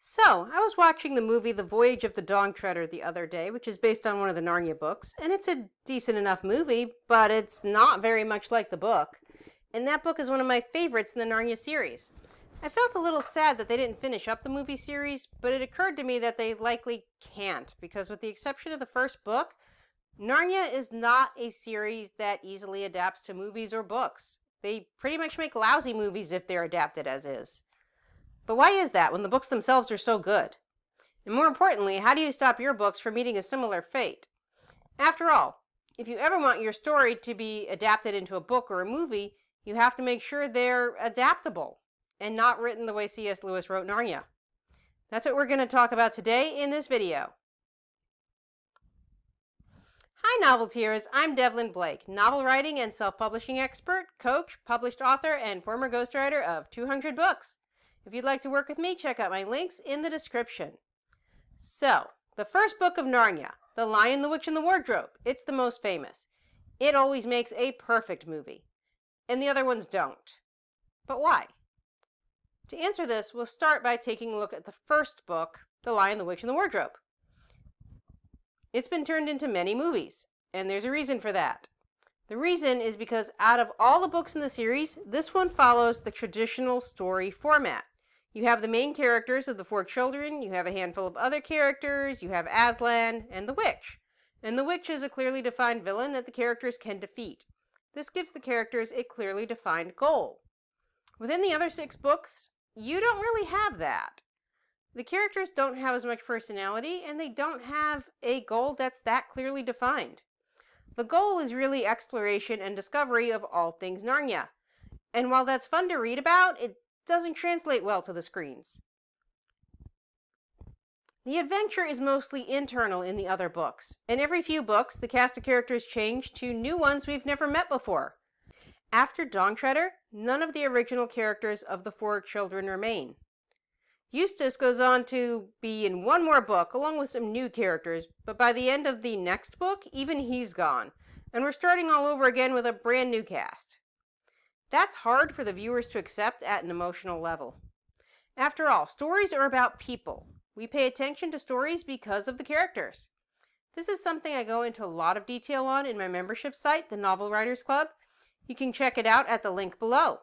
So, I was watching the movie The Voyage of the Dawn Treader the other day, which is based on one of the Narnia books, and it's a decent enough movie, but it's not very much like the book. And that book is one of my favorites in the Narnia series. I felt a little sad that they didn't finish up the movie series, but it occurred to me that they likely can't, because with the exception of the first book, Narnia is not a series that easily adapts to movies or books. They pretty much make lousy movies if they're adapted as is. But why is that when the books themselves are so good? And more importantly, how do you stop your books from meeting a similar fate? After all, if you ever want your story to be adapted into a book or a movie, you have to make sure they're adaptable and not written the way C.S. Lewis wrote Narnia. That's what we're going to talk about today in this video. Hi Novelteers, I'm Devlin Blake, novel writing and self-publishing expert, coach, published author, and former ghostwriter of 200 books. If you'd like to work with me, check out my links in the description. So, the first book of Narnia, The Lion, the Witch, and the Wardrobe, it's the most famous. It always makes a perfect movie, and the other ones don't. But why? To answer this, we'll start by taking a look at the first book, The Lion, the Witch, and the Wardrobe. It's been turned into many movies, and there's a reason for that. The reason is because out of all the books in the series, this one follows the traditional story format. You have the main characters of the four children, you have a handful of other characters, you have Aslan, and the witch. And the witch is a clearly defined villain that the characters can defeat. This gives the characters a clearly defined goal. Within the other 6 books, you don't really have that. The characters don't have as much personality, and they don't have a goal that's that clearly defined. The goal is really exploration and discovery of all things Narnia. And while that's fun to read about, it doesn't translate well to the screens. The adventure is mostly internal in the other books, and every few books, the cast of characters change to new ones we've never met before. After Dawn Treader, none of the original characters of the four children remain. Eustace goes on to be in one more book, along with some new characters, but by the end of the next book, even he's gone, and we're starting all over again with a brand new cast. That's hard for the viewers to accept at an emotional level. After all, stories are about people. We pay attention to stories because of the characters. This is something I go into a lot of detail on in my membership site, the Novel Writers Club. You can check it out at the link below.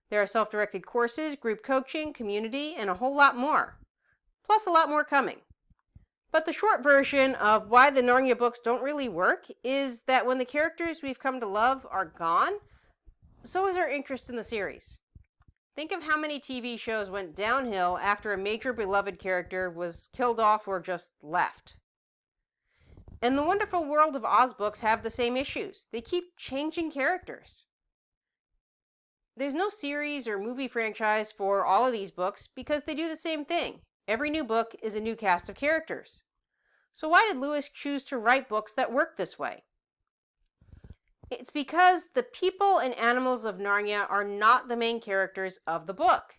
There are self-directed courses, group coaching, community, and a whole lot more. Plus a lot more coming. But the short version of why the Narnia books don't really work is that when the characters we've come to love are gone, so is our interest in the series. Think of how many TV shows went downhill after a major beloved character was killed off or just left. And the Wonderful World of Oz books have the same issues. They keep changing characters. There's no series or movie franchise for all of these books because they do the same thing. Every new book is a new cast of characters. So why did Lewis choose to write books that work this way? It's because the people and animals of Narnia are not the main characters of the book.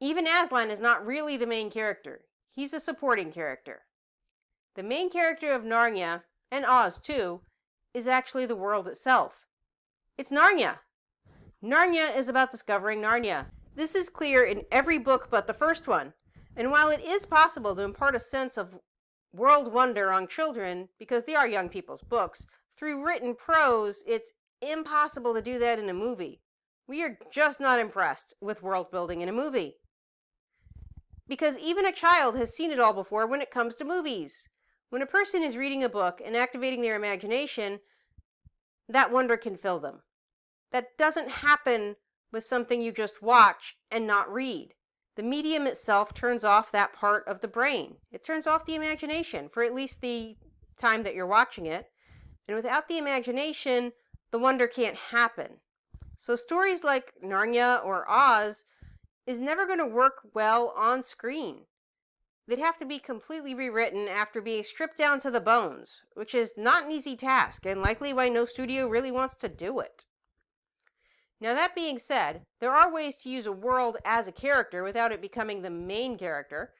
Even Aslan is not really the main character. He's a supporting character. The main character of Narnia, and Oz too, is actually the world itself. It's Narnia. Narnia is about discovering Narnia. This is clear in every book but the first one. And while it is possible to impart a sense of world wonder on children, because they are young people's books, through written prose, it's impossible to do that in a movie. We are just not impressed with world building in a movie. Because even a child has seen it all before when it comes to movies. When a person is reading a book and activating their imagination, that wonder can fill them. That doesn't happen with something you just watch and not read. The medium itself turns off that part of the brain. It turns off the imagination for at least the time that you're watching it. And without the imagination, the wonder can't happen. So stories like Narnia or Oz is never going to work well on screen. They'd have to be completely rewritten after being stripped down to the bones, which is not an easy task and likely why no studio really wants to do it. Now that being said, there are ways to use a world as a character without it becoming the main character,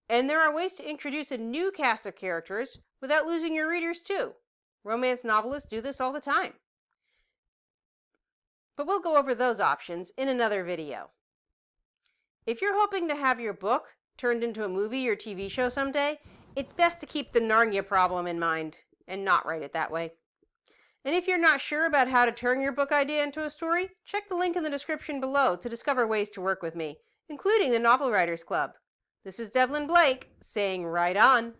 and there are ways to introduce a new cast of characters without losing your readers too. Romance novelists do this all the time. But we'll go over those options in another video. If you're hoping to have your book turned into a movie or TV show someday, it's best to keep the Narnia Problem in mind and not write it that way. And if you're not sure about how to turn your book idea into a story, check the link in the description below to discover ways to work with me, including the Novel Writers Club. This is Devlin Blake saying right on.